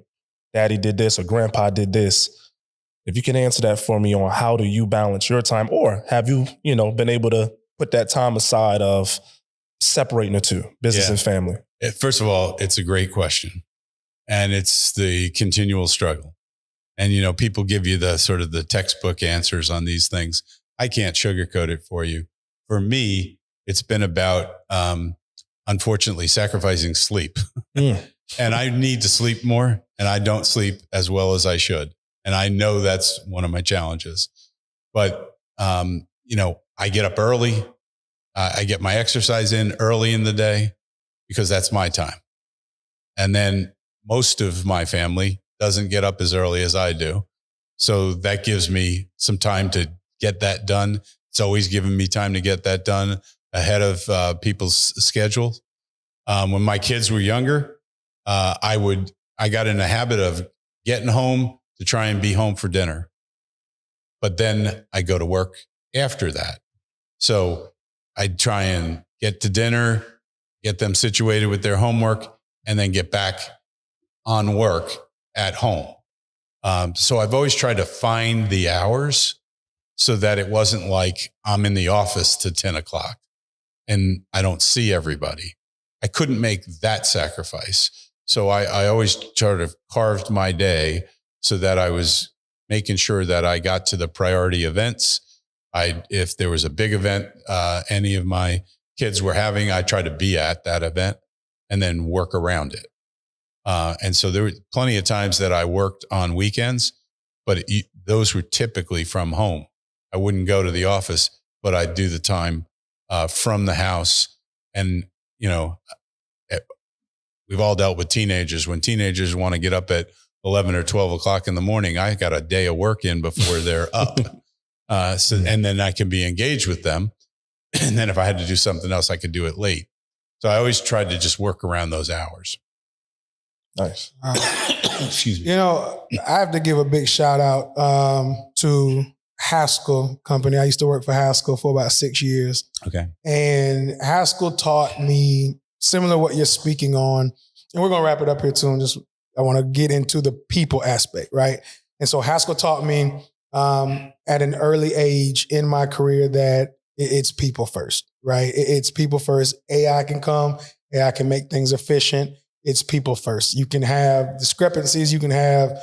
daddy did this or grandpa did this. If you can answer that for me on how do you balance your time, or have you, been able to put that time aside of separating the two, business and family? First of all, it's a great question, and it's the continual struggle. And, people give you the sort of the textbook answers on these things. I can't sugarcoat it for you. For me, it's been about, unfortunately, sacrificing sleep. And I need to sleep more, and I don't sleep as well as I should. And I know that's one of my challenges. But, I get up early. I get my exercise in early in the day, because that's my time. And then most of my family doesn't get up as early as I do. So that gives me some time to get that done. It's always given me time to get that done ahead of people's schedules. When my kids were younger, I got in a habit of getting home to try and be home for dinner. But then I go to work after that. So I'd try and get to dinner, get them situated with their homework, and then get back on work at home. So I've always tried to find the hours so that it wasn't like I'm in the office to 10 o'clock and I don't see everybody. I couldn't make that sacrifice. So I always sort of carved my day so that I was making sure that I got to the priority events. If there was a big event, any of my kids were having, I tried to be at that event and then work around it. And so there were plenty of times that I worked on weekends, but those were typically from home. I wouldn't go to the office, but I'd do the time from the house. And, we've all dealt with teenagers. When teenagers want to get up at 11 or 12 o'clock in the morning, I got a day of work in before they're up. And then I can be engaged with them. And then if I had to do something else, I could do it late. So I always tried to just work around those hours. Nice. Excuse me. I have to give a big shout out to Haskell company. I used to work for Haskell for about 6 years. Okay. And Haskell taught me similar to what you're speaking on. And we're going to wrap it up here too. And I want to get into the people aspect, right? And so Haskell taught me at an early age in my career that it's people first, right? It's people first. AI can come. AI can make things efficient. It's people first. You can have discrepancies. You can have,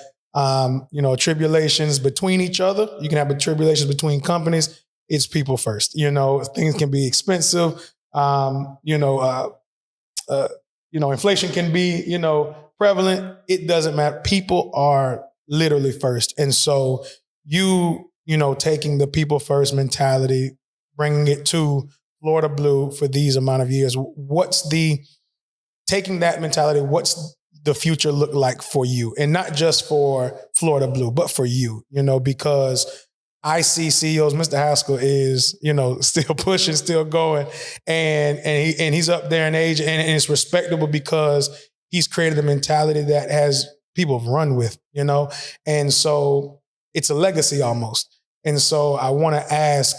tribulations between each other. You can have tribulations between companies. It's people first. Things can be expensive. Inflation can be, prevalent. It doesn't matter. People are literally first. And so taking the people first mentality, bringing it to Florida Blue for these amount of years, taking that mentality, what's the future look like for you? And not just for Florida Blue, but for you, because I see CEOs, Mr. Haskell is, still pushing, still going, and he's up there in age, and it's respectable because he's created a mentality that has people run with, and so it's a legacy almost. And so I want to ask,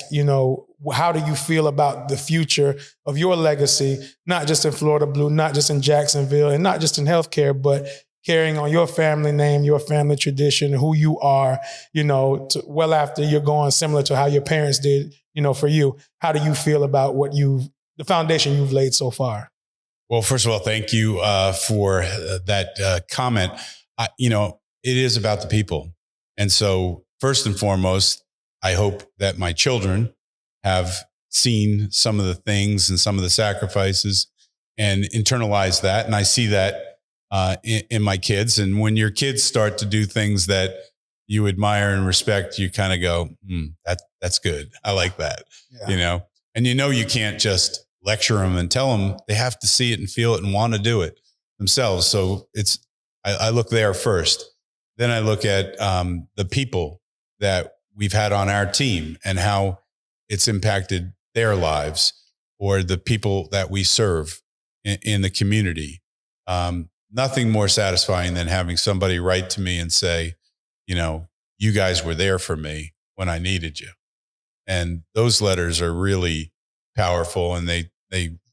how do you feel about the future of your legacy, not just in Florida Blue, not just in Jacksonville, and not just in healthcare, but carrying on your family name, your family tradition, who you are, well after you're gone, similar to how your parents did, for you. How do you feel about the foundation you've laid so far? Well, first of all, thank you for that comment. It is about the people. And so first and foremost, I hope that my children have seen some of the things and some of the sacrifices and internalized that. And I see that in my kids. And when your kids start to do things that you admire and respect, you kind of go, that's good. I like that, and you can't just lecture them and tell them. They have to see it and feel it and want to do it themselves. So I look there first. Then I look at the people that we've had on our team and how it's impacted their lives, or the people that we serve in the community. Nothing more satisfying than having somebody write to me and say, you guys were there for me when I needed you. And those letters are really powerful, and they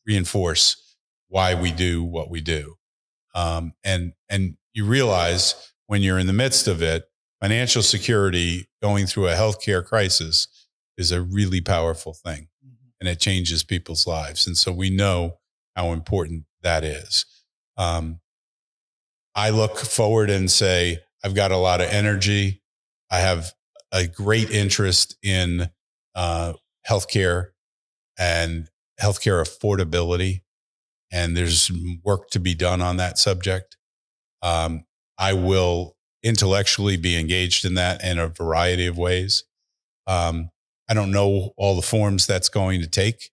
reinforce why we do what we do. And you realize when you're in the midst of it, financial security going through a healthcare crisis is a really powerful thing, and it changes people's lives. And so we know how important that is. I look forward and say, I've got a lot of energy. I have a great interest in healthcare and healthcare affordability, and there's work to be done on that subject. I will intellectually be engaged in that in a variety of ways. I don't know all the forms that's going to take,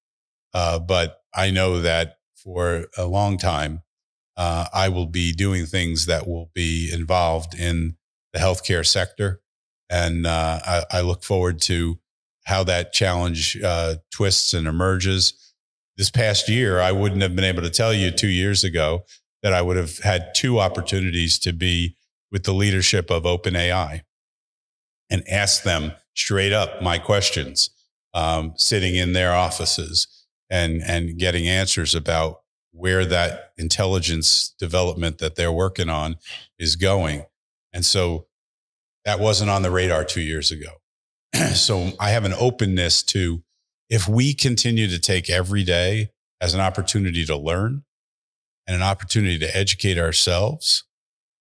but I know that for a long time, I will be doing things that will be involved in the healthcare sector. And I look forward to how that challenge twists and emerges. This past year, I wouldn't have been able to tell you 2 years ago that I would have had 2 opportunities to be with the leadership of OpenAI and ask them straight up my questions, sitting in their offices and getting answers about where that intelligence development that they're working on is going. And so that wasn't on the radar 2 years ago. So I have an openness to, if we continue to take every day as an opportunity to learn and an opportunity to educate ourselves,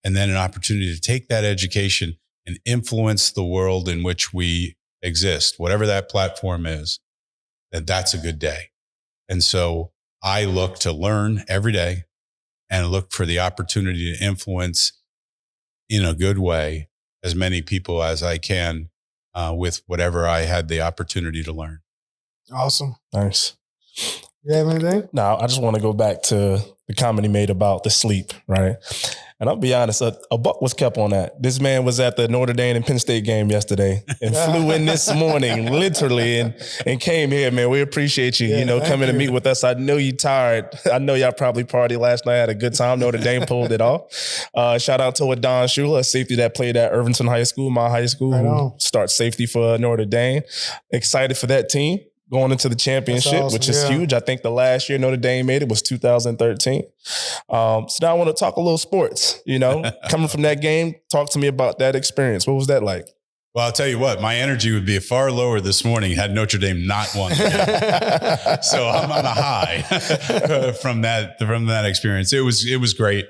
and then an opportunity to take that education and influence the world in which we exist, whatever that platform is, then that's a good day. And so I look to learn every day and look for the opportunity to influence in a good way as many people as I can with whatever I had the opportunity to learn. Awesome. Nice. You have anything? No, I just want to go back to the comment he made about the sleep, right? And I'll be honest, a buck was kept on that. This man was at the Notre Dame and Penn State game yesterday and flew in this morning, literally, and came here, man. We appreciate you, coming to meet with us. I know you tired. I know y'all probably partied last night, had a good time. Notre Dame pulled it off. Shout out to Don Shula, a safety that played at Irvington High School, my high school, who starts safety for Notre Dame. Excited for that team going into the championship, awesome, which is huge. I think the last year Notre Dame made it was 2013. So now I want to talk a little sports, coming from that game. Talk to me about that experience. What was that like? Well, I'll tell you what, my energy would be far lower this morning had Notre Dame not won. So I'm on a high from that experience. It was great.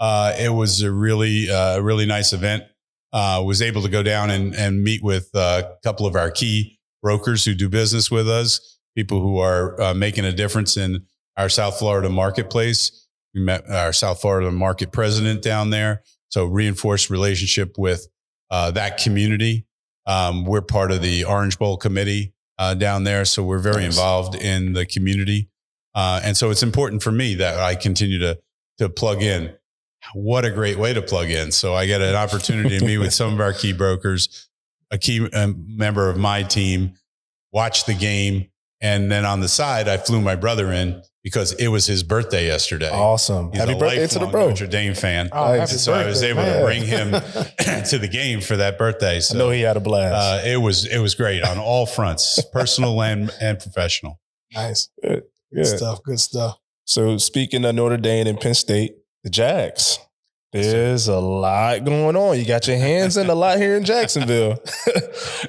It was a really nice event. Was able to go down and meet with a couple of our key brokers who do business with us, people who are making a difference in our South Florida marketplace. We met our South Florida market president down there. So reinforced relationship with that community. We're part of the Orange Bowl committee down there. So we're very involved in the community. And so it's important for me that I continue to plug in. What a great way to plug in. So I get an opportunity to meet with some of our key brokers, a key member of my team, watch the game. And then on the side, I flew my brother in because it was his birthday yesterday. Awesome. He's Happy birthday to the bro. Notre Dame fan. Oh, and so I was able to bring him to the game for that birthday. So I know he had a blast. It was great on all fronts, personal and professional. Nice. Good stuff. Good stuff. So speaking of Notre Dame and Penn State, the Jags. There's a lot going on. You got your hands in a lot here in Jacksonville.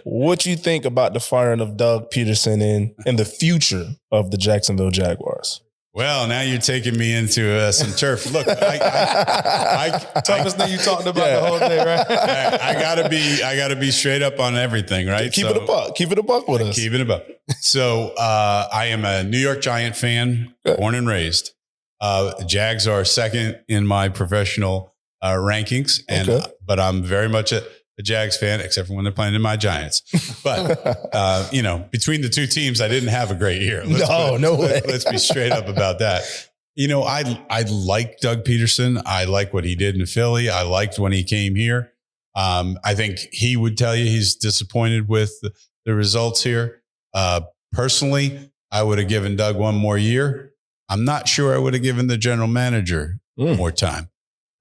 What you think about the firing of Doug Peterson and the future of the Jacksonville Jaguars? Well, now you're taking me into some turf. Look, toughest thing you talked about the whole day, right? I gotta be straight up on everything, right? Keep it a buck. Keep it a buck with us. Keep it a buck. So I am a New York Giant fan, born and raised. Jags are second in my professional rankings, but I'm very much a Jags fan, except for when they're playing in my Giants. But between the two teams, I didn't have a great year. No way. Let's be straight up about that. I like Doug Peterson. I like what he did in Philly. I liked when he came here. I think he would tell you he's disappointed with the results here. Personally, I would have given Doug one more year. I'm not sure I would have given the general manager more time.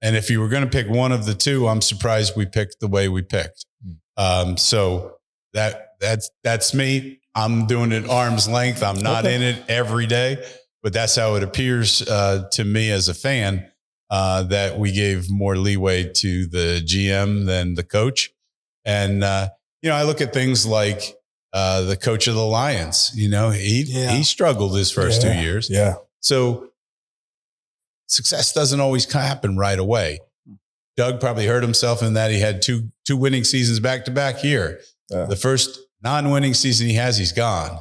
And if you were going to pick one of the two, I'm surprised we picked the way we picked. So that's me. I'm doing it arm's length. I'm not in it every day, but that's how it appears to me as a fan that we gave more leeway to the GM than the coach. And I look at things like the coach of the Lions. He struggled his first 2 years. Yeah. So success doesn't always happen right away. Doug probably hurt himself in that he had two winning seasons back to back here. The first non-winning season he has, he's gone.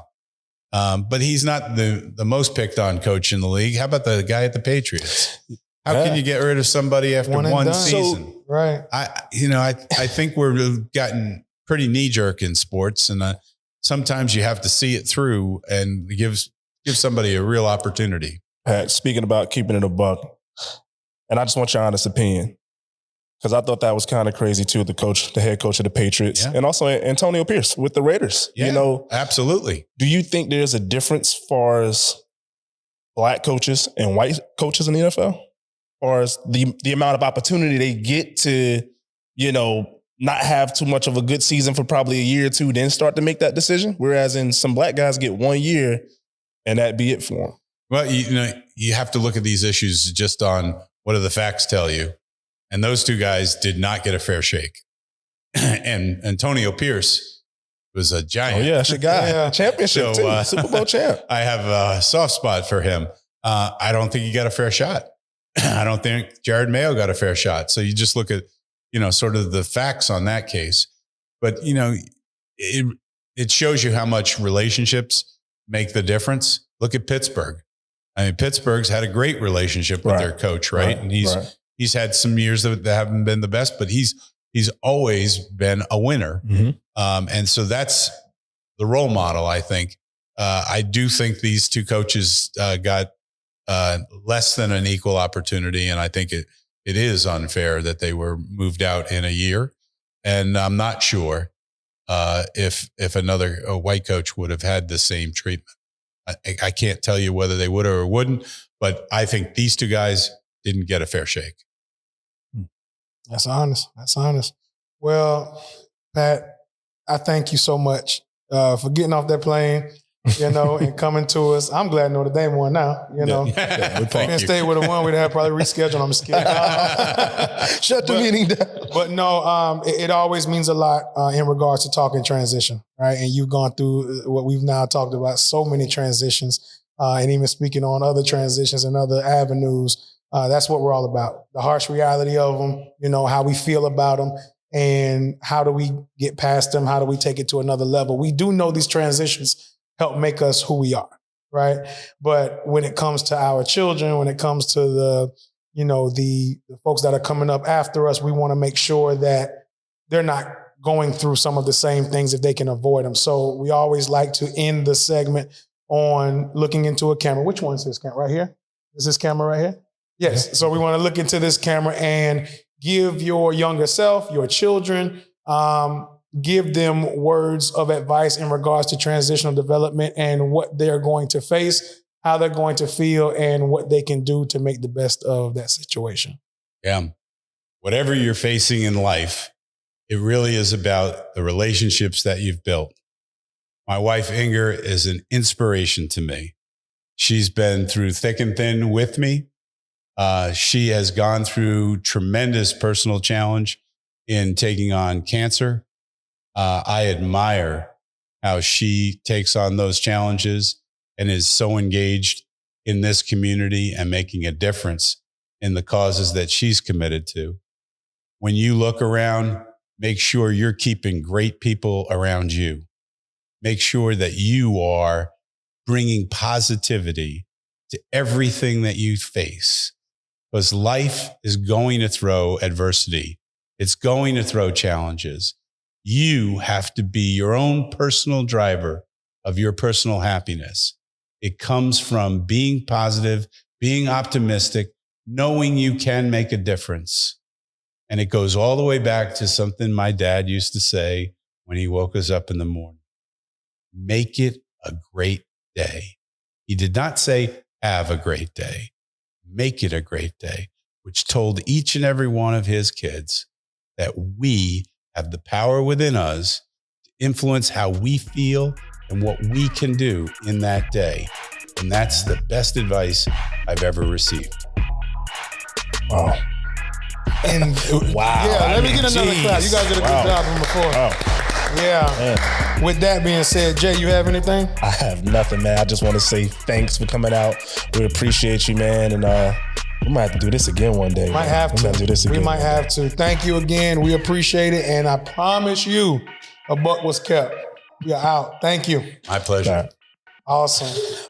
But he's not the most picked on coach in the league. How about the guy at the Patriots? How can you get rid of somebody after one season? So, right. I think we're gotten pretty knee jerk in sports, and sometimes you have to see it through and give somebody a real opportunity. Pat, speaking about keeping it a buck, and I just want your honest opinion, because I thought that was kind of crazy too. The head coach of the Patriots, and also Antonio Pierce with the Raiders. Yeah, absolutely. Do you think there's a difference as far as black coaches and white coaches in the NFL, or as the amount of opportunity they get to, not have too much of a good season for probably a year or two, then start to make that decision? Whereas in some black guys get 1 year and that be it for them. Well, you have to look at these issues just on what do the facts tell you. And those two guys did not get a fair shake. And Antonio Pierce was a giant. Oh, yeah, that's a guy. Championship too. Super Bowl champ. I have a soft spot for him. I don't think he got a fair shot. I don't think Jared Mayo got a fair shot. So you just look at, sort of the facts on that case. But, it shows you how much relationships make the difference. Look at Pittsburgh. I mean, Pittsburgh's had a great relationship with their coach, right? And he's had some years that haven't been the best, but he's always been a winner. Mm-hmm. And so that's the role model, I think. I do think these two coaches got less than an equal opportunity. And I think it is unfair that they were moved out in a year. And I'm not sure if another white coach would have had the same treatment. I can't tell you whether they would or wouldn't, but I think these two guys didn't get a fair shake. That's honest. That's honest. Well, Pat, I thank you so much for getting off that plane, and coming to us. I'm glad Notre Dame won now, If Penn State would have won, we'd have probably rescheduled. I'm just kidding. Shut the meeting down. But no, it always means a lot in regards to talking transition, right? And you've gone through what we've now talked about, so many transitions, and even speaking on other transitions and other avenues. That's what we're all about. The harsh reality of them, how we feel about them, and how do we get past them? How do we take it to another level? We do know these transitions help make us who we are, right? But when it comes to our children, when it comes to the folks that are coming up after us, we want to make sure that they're not going through some of the same things if they can avoid them. So we always like to end the segment on looking into a camera. Which one's this camera? Right here? Is this camera right here? Yes. So we want to look into this camera and give your younger self, your children, give them words of advice in regards to transitional development and what they're going to face, how they're going to feel, and what they can do to make the best of that situation. Yeah. Whatever you're facing in life, it really is about the relationships that you've built. My wife, Inger, is an inspiration to me. She's been through thick and thin with me. She has gone through tremendous personal challenge in taking on cancer. I admire how she takes on those challenges and is so engaged in this community and making a difference in the causes that she's committed to. When you look around, make sure you're keeping great people around you. Make sure that you are bringing positivity to everything that you face. Because life is going to throw adversity. It's going to throw challenges. You have to be your own personal driver of your personal happiness. It comes from being positive, being optimistic, knowing you can make a difference. And it goes all the way back to something my dad used to say when he woke us up in the morning. Make it a great day. He did not say, have a great day. Make it a great day, which told each and every one of his kids that we have the power within us to influence how we feel and what we can do in that day. And that's the best advice I've ever received. Wow. And wow. Yeah, let me get another clap. You guys did a good job from before. Wow. Yeah. Man. With that being said, Jay, you have anything? I have nothing, man. I just want to say thanks for coming out. We appreciate you, man. And we might have to do this again one day. Might have to. Do this again. We might have to. Thank you again. We appreciate it. And I promise you, a buck was kept. We are out. Thank you. My pleasure. Awesome.